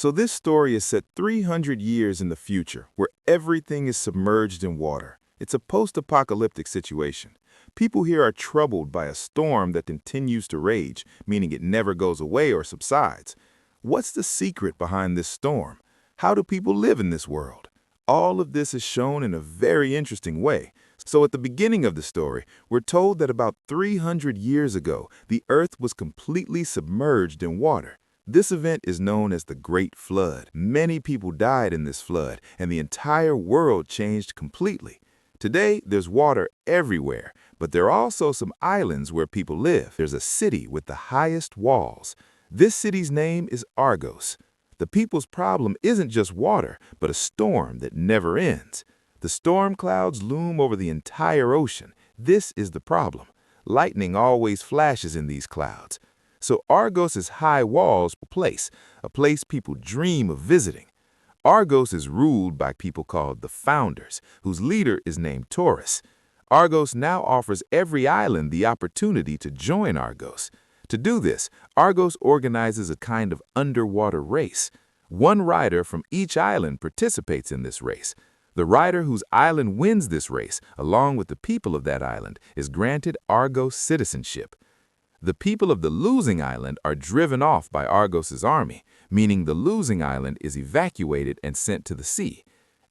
So this story is set 300 years in the future, where everything is submerged in water. It's a post-apocalyptic situation. People here are troubled by a storm that continues to rage, meaning it never goes away or subsides. What's the secret behind this storm? How do people live in this world? All of this is shown in a very interesting way. So at the beginning of the story, we're told that about 300 years ago, the Earth was completely submerged in water. This event is known as the Great Flood. Many people died in this flood, and the entire world changed completely. Today, there's water everywhere, but there are also some islands where people live. There's a city with the highest walls. This city's name is Argos. The people's problem isn't just water, but a storm that never ends. The storm clouds loom over the entire ocean. This is the problem. Lightning always flashes in these clouds. So Argos' high walls a place people dream of visiting. Argos is ruled by people called the Founders, whose leader is named Taurus. Argos now offers every island the opportunity to join Argos. To do this, Argos organizes a kind of underwater race. One rider from each island participates in this race. The rider whose island wins this race, along with the people of that island, is granted Argos citizenship. The people of the losing island are driven off by Argos' army, meaning the losing island is evacuated and sent to the sea.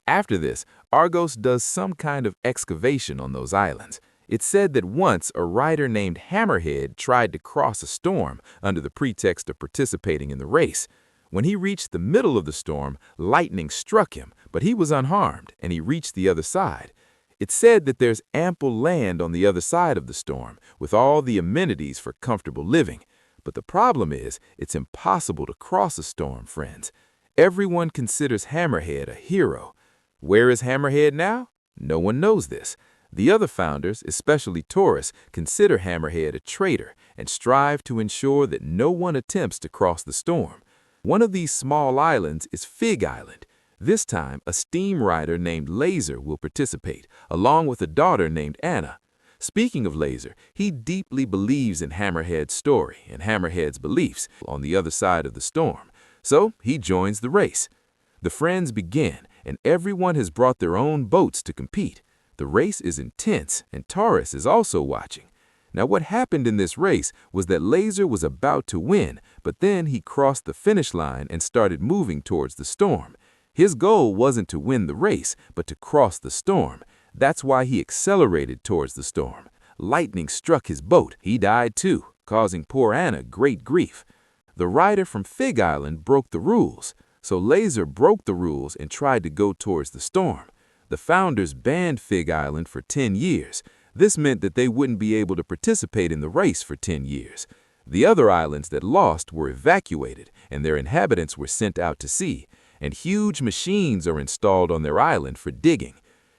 After this, Argos does some kind of excavation on those islands. It's said that once a rider named Hammerhead tried to cross a storm under the pretext of participating in the race. When he reached the middle of the storm, lightning struck him, but he was unharmed and he reached the other side. It's said that there's ample land on the other side of the storm, with all the amenities for comfortable living. But the problem is, it's impossible to cross a storm, friends. Everyone considers Hammerhead a hero. Where is Hammerhead now? No one knows this. The other founders, especially Taurus, consider Hammerhead a traitor and strive to ensure that no one attempts to cross the storm. One of these small islands is Fig Island. This time, a steam rider named Laser will participate, along with a daughter named Anna. Speaking of Laser, he deeply believes in Hammerhead's story and Hammerhead's beliefs on the other side of the storm. So he joins the race. The friends begin, and everyone has brought their own boats to compete. The race is intense, and Taurus is also watching. Now what happened in this race was that Laser was about to win, but then he crossed the finish line and started moving towards the storm. His goal wasn't to win the race, but to cross the storm. That's why he accelerated towards the storm. Lightning struck his boat. He died too, causing poor Anna great grief. The rider from Fig Island broke the rules, so Laser broke the rules and tried to go towards the storm. The founders banned Fig Island for 10 years. This meant that they wouldn't be able to participate in the race for 10 years. The other islands that lost were evacuated, and their inhabitants were sent out to sea, and huge machines are installed on their island for digging.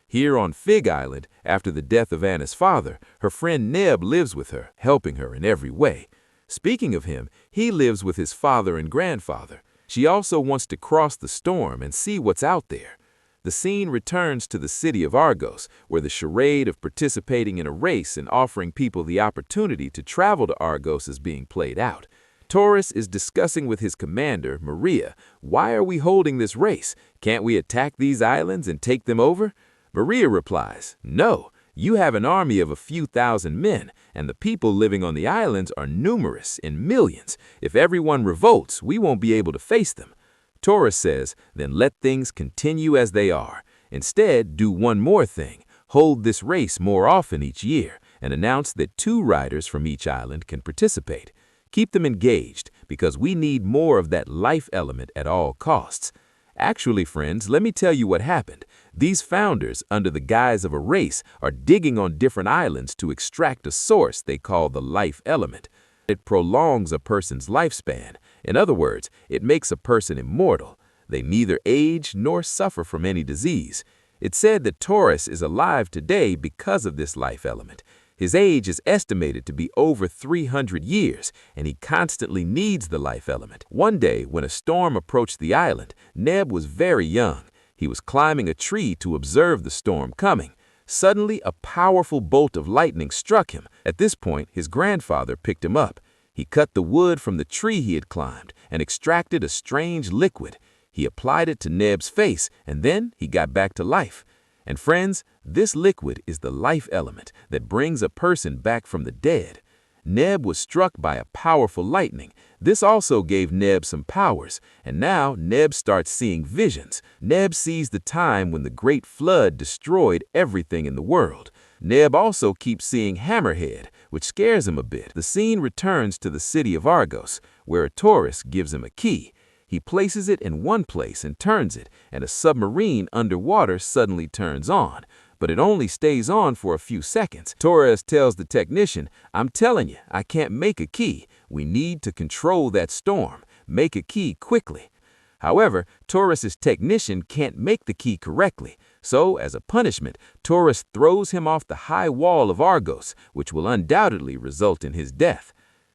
Here on Fig Island, after the death of Anna's father, her friend Neb lives with her, helping her in every way. Speaking of him, he lives with his father and grandfather. She also wants to cross the storm and see what's out there. The scene returns to the city of Argos, where the charade of participating in a race and offering people the opportunity to travel to Argos is being played out. Taurus is discussing with his commander, Maria, why are we holding this race? Can't we attack these islands and take them over? Maria replies, no, you have an army of a few thousand men, and the people living on the islands are numerous in millions. If everyone revolts, we won't be able to face them. Taurus says, then let things continue as they are. Instead, do one more thing. Hold this race more often each year, and announce that 2 riders from each island can participate. Keep them engaged, because we need more of that life element at all costs. Actually, friends, let me tell you what happened. These founders, under the guise of a race, are digging on different islands to extract a source they call the life element. It prolongs a person's lifespan. In other words, it makes a person immortal. They neither age nor suffer from any disease. It's said that Taurus is alive today because of this life element. His age is estimated to be over 300 years, and he constantly needs the life element. One day, when a storm approached the island, Neb was very young. He was climbing a tree to observe the storm coming. Suddenly, a powerful bolt of lightning struck him. At this point, his grandfather picked him up. He cut the wood from the tree he had climbed and extracted a strange liquid. He applied it to Neb's face, and then he got back to life. And friends, this liquid is the life element that brings a person back from the dead. Neb was struck by a powerful lightning. This also gave Neb some powers, and now Neb starts seeing visions. Neb sees the time when the great flood destroyed everything in the world. Neb also keeps seeing Hammerhead, which scares him a bit. The scene returns to the city of Argos, where a tourist gives him a key. He places it in one place and turns it, and a submarine underwater suddenly turns on. But it only stays on for a few seconds. Torres tells the technician, "I'm telling you, I can't make a key. We need to control that storm. Make a key quickly." However, Torres's technician can't make the key correctly. So, as a punishment, Torres throws him off the high wall of Argos, which will undoubtedly result in his death.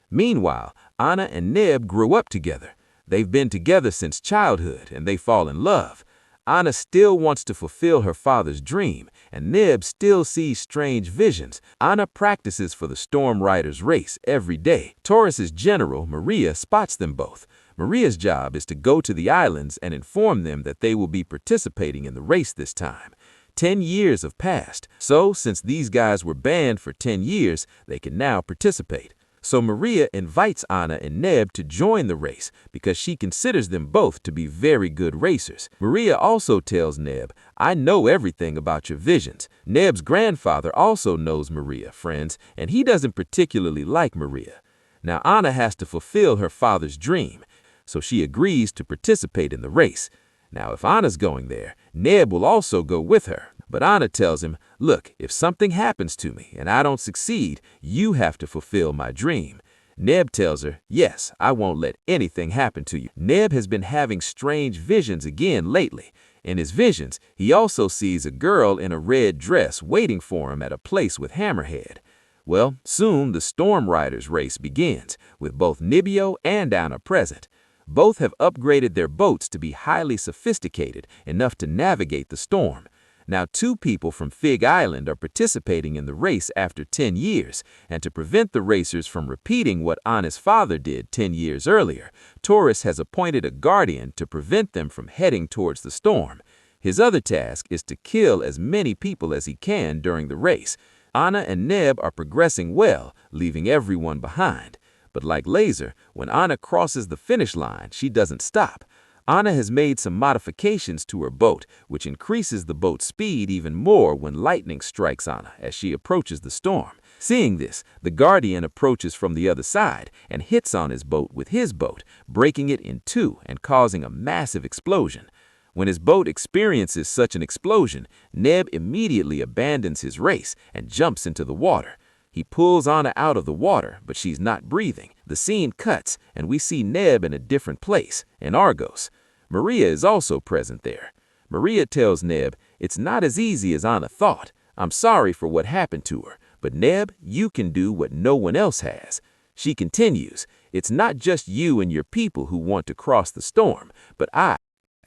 Meanwhile, Anna and Neb grew up together. They've been together since childhood, and they fall in love. Anna still wants to fulfill her father's dream, and Neb still sees strange visions. Anna practices for the Storm Riders race every day. Torres's general, Maria, spots them both. Maria's job is to go to the islands and inform them that they will be participating in the race this time. 10 years have passed, so since these guys were banned for 10 years, they can now participate. So Maria invites Anna and Neb to join the race because she considers them both to be very good racers. Maria also tells Neb, "I know everything about your visions." Neb's grandfather also knows Maria, friends, and he doesn't particularly like Maria. Now Anna has to fulfill her father's dream, so she agrees to participate in the race. Now if Anna's going there, Neb will also go with her. But Anna tells him, "Look, if something happens to me and I don't succeed, you have to fulfill my dream." Neb tells her, "Yes, I won't let anything happen to you." Neb has been having strange visions again lately. In his visions, he also sees a girl in a red dress waiting for him at a place with Hammerhead. Well, soon the Storm Riders race begins, with both Nibio and Anna present. Both have upgraded their boats to be highly sophisticated enough to navigate the storm. Now 2 people from Fig Island are participating in the race after 10 years, and to prevent the racers from repeating what Anna's father did 10 years earlier, Torres has appointed a guardian to prevent them from heading towards the storm. His other task is to kill as many people as he can during the race. Anna and Neb are progressing well, leaving everyone behind. But like Laser, when Anna crosses the finish line, she doesn't stop. Anna has made some modifications to her boat, which increases the boat's speed even more when lightning strikes Anna as she approaches the storm. Seeing this, the Guardian approaches from the other side and hits on his boat with his boat, breaking it in 2 and causing a massive explosion. When his boat experiences such an explosion, Neb immediately abandons his race and jumps into the water. He pulls Anna out of the water, but she's not breathing. The scene cuts, and we see Neb in a different place, in Argos. Maria is also present there. Maria tells Neb, "It's not as easy as Anna thought. I'm sorry for what happened to her, but Neb, you can do what no one else has." She continues, "It's not just you and your people who want to cross the storm, but I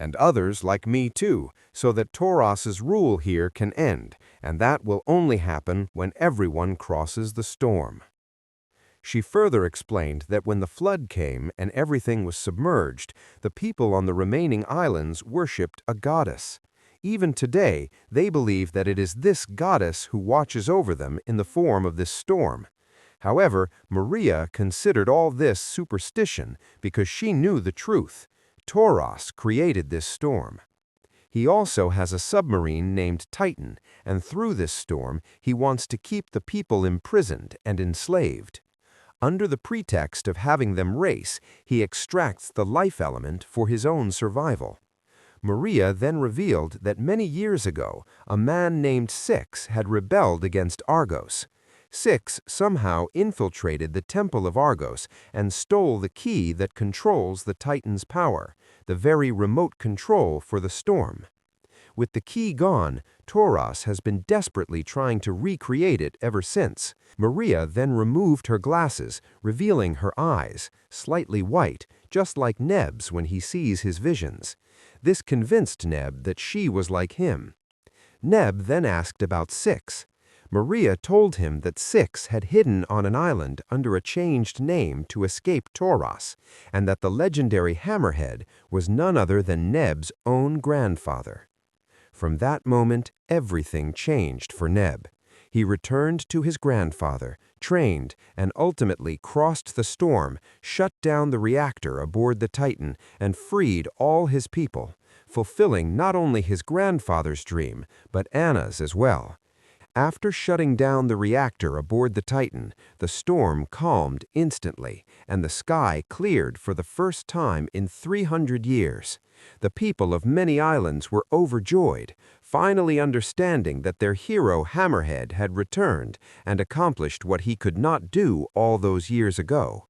and others like me too, so that Toros's rule here can end, and that will only happen when everyone crosses the storm." She further explained that when the flood came and everything was submerged, the people on the remaining islands worshipped a goddess. Even today, they believe that it is this goddess who watches over them in the form of this storm. However, Maria considered all this superstition because she knew the truth. Toros created this storm. He also has a submarine named Titan, and through this storm, he wants to keep the people imprisoned and enslaved. Under the pretext of having them race, he extracts the life element for his own survival. Maria then revealed that many years ago, a man named Syx had rebelled against Argos. Syx somehow infiltrated the Temple of Argos and stole the key that controls the Titan's power, the very remote control for the storm. With the key gone, Toros has been desperately trying to recreate it ever since. Maria then removed her glasses, revealing her eyes, slightly white, just like Neb's when he sees his visions. This convinced Neb that she was like him. Neb then asked about Syx. Maria told him that Six had hidden on an island under a changed name to escape Toros, and that the legendary Hammerhead was none other than Neb's own grandfather. From that moment, everything changed for Neb. He returned to his grandfather, trained, and ultimately crossed the storm, shut down the reactor aboard the Titan, and freed all his people, fulfilling not only his grandfather's dream, but Anna's as well. After shutting down the reactor aboard the Titan, the storm calmed instantly, and the sky cleared for the first time in 300 years. The people of many islands were overjoyed, finally understanding that their hero Hammerhead had returned and accomplished what he could not do all those years ago.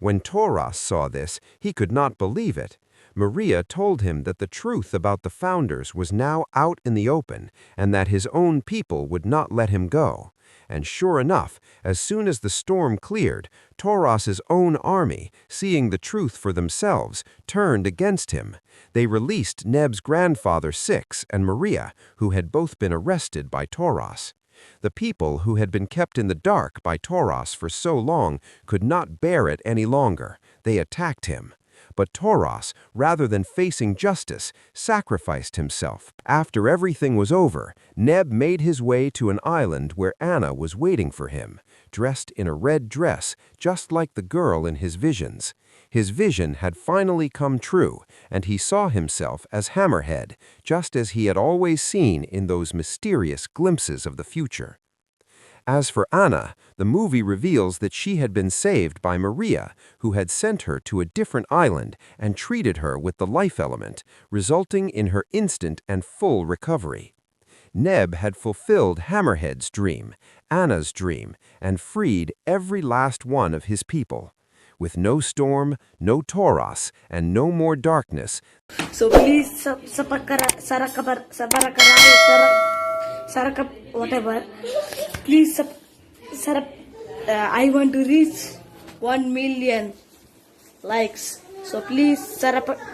When Toros saw this, he could not believe it. Maria told him that the truth about the founders was now out in the open and that his own people would not let him go. And sure enough, as soon as the storm cleared, Toros's own army, seeing the truth for themselves, turned against him. They released Neb's grandfather Six and Maria, who had both been arrested by Toros. The people who had been kept in the dark by Toros for so long could not bear it any longer. They attacked him. But Toros, rather than facing justice, sacrificed himself. After everything was over, Neb made his way to an island where Anna was waiting for him, dressed in a red dress, just like the girl in his visions. His vision had finally come true, and he saw himself as Hammerhead, just as he had always seen in those mysterious glimpses of the future. As for Anna, the movie reveals that she had been saved by Maria, who had sent her to a different island and treated her with the life element, resulting in her instant and full recovery. Neb had fulfilled Hammerhead's dream, Anna's dream, and freed every last one of his people. With no storm, no Toros, and no more darkness, So please, whatever. Please, I want to reach 1 million likes. So please, sarapakarai.